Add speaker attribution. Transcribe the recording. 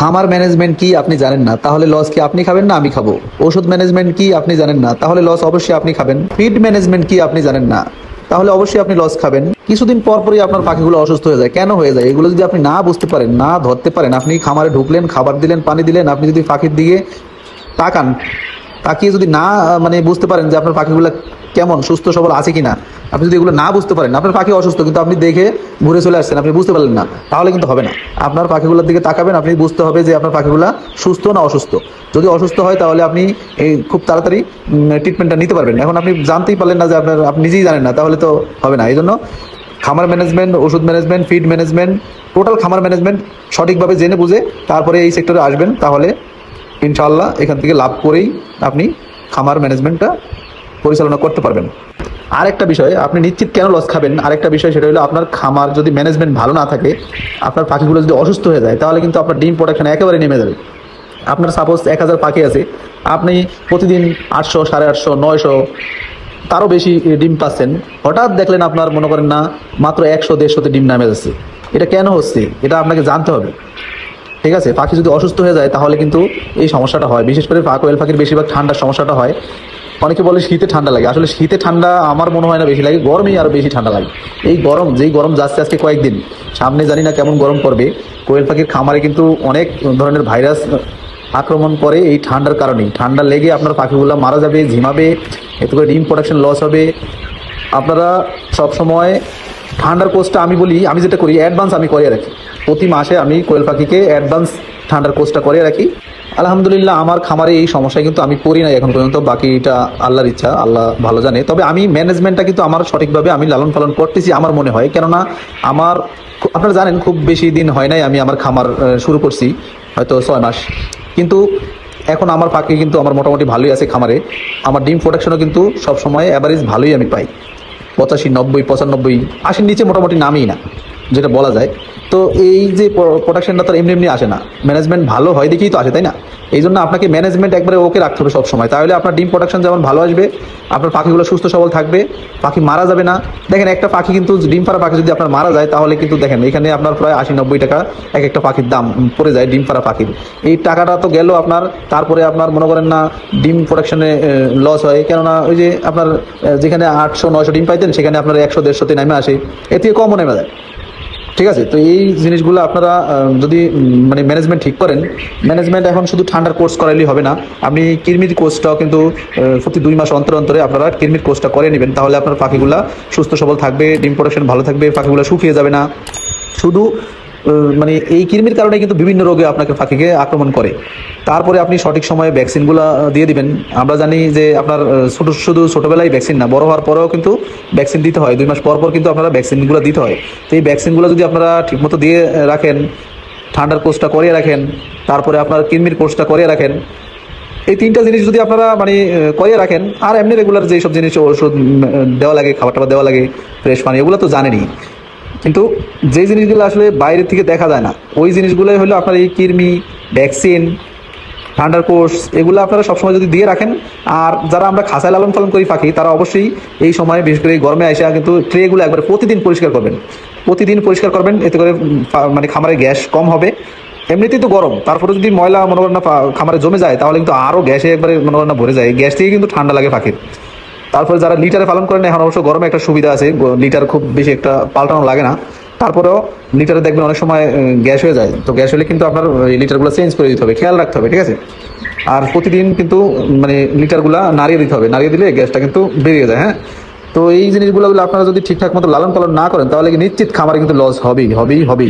Speaker 1: খামার ম্যানেজমেন্ট কি আপনি জানেন না, তাহলে লস কি আপনি খাবেন না আমি খাবো? ওষুধ ম্যানেজমেন্ট কি আপনি জানেন না, তাহলে লস অবশ্যই আপনি খাবেন। ফিড ম্যানেজমেন্ট কি আপনি জানেন না, তাহলে অবশ্যই আপনি লস খাবেন। কিছুদিন পর পরই আপনার পাখিগুলো অসুস্থ হয়ে যায়। কেন হয়ে যায়? এগুলো যদি আপনি না বুঝতে পারেন, না ধরতে পারেন, আপনি খামারে ঢুকলেন, খাবার দিলেন, পানি দিলেন, আপনি যদি পাখির দিকে তাকান, তাকিয়ে যদি না বুঝতে পারেন যে আপনার পাখিগুলো কেমন সুস্থ সবল আছে কিনা, আপনি যদি এগুলো না বুঝতে পারেন, আপনার পাখি অসুস্থ কিন্তু আপনি দেখে ঘুরে চলে আসছেন, আপনি বুঝতে পারলেন না, তাহলে কিন্তু হবে না। আপনার পাখিগুলোর দিকে তাকাবেন, আপনি বুঝতে হবে যে আপনার পাখিগুলো সুস্থ না অসুস্থ। যদি অসুস্থ হয় তাহলে আপনি এই খুব তাড়াতাড়ি ট্রিটমেন্টটা নিতে পারবেন। এখন আপনি জানতেই পারলেন না যে আপনি নিজেই জানেন না, তাহলে তো হবে না। এই জন্য খামার ম্যানেজমেন্ট, ওষুধ ম্যানেজমেন্ট, ফিড ম্যানেজমেন্ট, টোটাল খামার ম্যানেজমেন্ট সঠিকভাবে জেনে বুঝে তারপরে এই সেক্টরে আসবেন, তাহলে ইনশাআল্লাহ এখান থেকে লাভ করেই আপনি খামার ম্যানেজমেন্টটা পরিচালনা করতে পারবেন। আরেকটা বিষয়, আপনি নিশ্চিত কেন লস খাবেন, আরেকটা বিষয় সেটা হলো আপনার খামার যদি ম্যানেজমেন্ট ভালো না থাকে, আপনার পাখিগুলো যদি অসুস্থ হয়ে যায়, তাহলে কিন্তু আপনার ডিম প্রোডাকশন একেবারে নেমে যাবে। আপনার সাপোজ 1000 পাখি আছে, আপনি প্রতিদিন 800, 850, 900, তারও বেশি ডিম পাচ্ছেন। হঠাৎ দেখলেন আপনার মনে করেন না মাত্র 100, 150-তে ডিম নামে যাচ্ছে। এটা কেন হচ্ছে এটা আপনাকে জানতে হবে। ঠিক আছে, পাখি যদি অসুস্থ হয়ে যায় তাহলে কিন্তু এই সমস্যাটা হয়। বিশেষ করে কোয়েল পাখির বেশিরভাগ ঠান্ডার সমস্যাটা হয়। অনেকে বলে শীতে ঠান্ডা লাগে, আসলে শীতে ঠান্ডা আমার মনে হয় না বেশি লাগে, গরমেই আরো বেশি ঠান্ডা লাগে। এই গরম, যেই গরম যাচ্ছে আজকে কয়েকদিন, সামনে জানি না কেমন গরম পড়বে। কোয়েল পাখির খামারে কিন্তু অনেক ধরনের ভাইরাস আক্রমণ করে এই ঠান্ডার কারণেই। ঠান্ডা লেগে আপনার পাখিগুলো মারা যাবে, ঝিমাবে, এতে করে ডিম প্রোডাকশন লস হবে। আপনারা সব সময় ঠান্ডার কোর্সটা, আমি বলি, আমি যেটা করি অ্যাডভান্স আমি করিয়ে রাখি। প্রতি মাসে আমি কোয়েল পাখিকে অ্যাডভান্স ঠান্ডার কোর্সটা করিয়ে রাখি। আলহামদুলিল্লাহ আমার খামারে এই সমস্যায় কিন্তু আমি পড়ি নাই এখন পর্যন্ত। বাকিটা আল্লাহর ইচ্ছা, আল্লাহ ভালো জানে। তবে আমি ম্যানেজমেন্টটা কিন্তু আমার সঠিকভাবে আমি লালন পালন করতেছি আমার মনে হয়। কেননা আমার, আপনারা জানেন, খুব বেশি দিন হয় নাই আমি আমার খামার শুরু করছি, হয়তো 6 মাস। কিন্তু এখন আমার পাখি কিন্তু আমার মোটামুটি ভালোই আছে খামারে। আমার ডিম প্রোডাকশনও কিন্তু সবসময় অ্যাভারেজ ভালোই আমি পাই, 85, 90, 95, 80-র নিচে মোটামুটি নামেই না, যেটা বলা যায়। তো এই যে প্রোডাকশনটা তো এমনি এমনি আসে না, ম্যানেজমেন্ট ভালো হয় দেখেই তো আসে, তাই না? এই জন্য আপনাকে ম্যানেজমেন্ট একবারে ওকে রাখতে হবে সবসময়, তাহলে আপনার ডিম প্রোডাকশন যেমন ভালো আসবে, আপনার পাখিগুলো সুস্থ সবল থাকবে, পাখি মারা যাবে না। দেখেন একটা পাখি কিন্তু, ডিম পাড়া পাখি যদি আপনার মারা যায় তাহলে কিন্তু দেখেন এখানে আপনার প্রায় 80-90 টাকা এক একটা পাখির দাম পড়ে যায় ডিম পাড়া পাখির। এই টাকাটা তো গেল আপনার, তারপরে আপনার মনে করেন না ডিম প্রোডাকশনে লস হয়। কেননা ওই যে আপনার যেখানে 800-900 ডিম পাইতেন সেখানে আপনার 100-150-তে নেমে আসে, এর থেকে কমও নেমে যায়। ঠিক আছে, তো এই জিনিসগুলো আপনারা যদি ম্যানেজমেন্ট ঠিক করেন, ম্যানেজমেন্ট এখন শুধু ঠান্ডার কোর্স করাইলেই হবে না, আপনি কৃমির কোর্সটাও কিন্তু প্রতি 2 মাস অন্তর অন্তরে আপনারা কৃমির কোর্সটা করে নেবেন, তাহলে আপনার পাখিগুলা সুস্থ সবল থাকবে, ডিম প্রোডাকশন ভালো থাকবে, পাখিগুলো শুকিয়ে যাবে না। শুধু এই কৃমির কারণে কিন্তু বিভিন্ন রোগে আপনাকে পাখিকে আক্রমণ করে। তারপরে আপনি সঠিক সময়ে ভ্যাকসিনগুলো দিয়ে দিবেন। আমরা জানি যে আপনার শুধু ছোটোবেলায় ভ্যাকসিন না, বড় হওয়ার পরেও কিন্তু ভ্যাকসিন দিতে হয়। 2 মাস পর পর কিন্তু আপনারা ভ্যাকসিনগুলো দিতে হয়। তো এই ভ্যাকসিনগুলো যদি আপনারা ঠিকমতো দিয়ে রাখেন, ঠান্ডার কোর্সটা করিয়ে রাখেন, তারপরে আপনার কৃমির কোর্সটা করিয়ে রাখেন, এই 3টা জিনিস যদি আপনারা করিয়ে রাখেন, আর এমনি রেগুলার যেসব জিনিস ওষুধ দেওয়া লাগে, খাবার টাবার দেওয়া লাগে, ফ্রেশ পানি, এগুলো তো জানেনই। কিন্তু যে জিনিসগুলো আসলে বাইরের থেকে দেখা যায় না, ওই জিনিসগুলোই হলো আপনার এই কৃমি, ভ্যাকসিন, ঠান্ডার কোর্স, এগুলো আপনারা সবসময় যদি দিয়ে রাখেন। আর যারা আমরা খাঁচায় লালন পালন করি পাখি, তারা অবশ্যই এই সময়, বিশেষ করে এই গরমে আসে, কিন্তু ট্রেগুলো একবার প্রতিদিন পরিষ্কার করবেন, প্রতিদিন পরিষ্কার করবেন। এতে করে খামারে গ্যাস কম হবে। এমনিতেই তো গরম, তারপরে যদি ময়লা মনে করেন না খামারে জমে যায়, তাহলে কিন্তু আরও গ্যাসে একবারে মনে করেন না ভরে যায়। গ্যাস থেকে কিন্তু ঠান্ডা লাগে পাখির। তারপরে যারা লিটারে পালন করেন, এখন অবশ্য গরমে একটা সুবিধা আছে, লিটার খুব বেশি একটা পাল্টানো লাগে না। তারপরেও লিটারে দেখবেন অনেক সময় গ্যাস হয়ে যায়, তো গ্যাস হলে কিন্তু আপনার এই লিটারগুলো চেঞ্জ করে দিতে হবে, খেয়াল রাখতে হবে। ঠিক আছে, আর প্রতিদিন কিন্তু লিটারগুলা নাড়িয়ে দিতে হবে, নাড়িয়ে দিলে গ্যাসটা কিন্তু বেরিয়ে যায়। হ্যাঁ, তো এই জিনিসগুলো আপনারা যদি ঠিকঠাক মতো লালন পালন না করেন, তাহলে নিশ্চিত খামারে কিন্তু লস হবেই হবেই হবেই।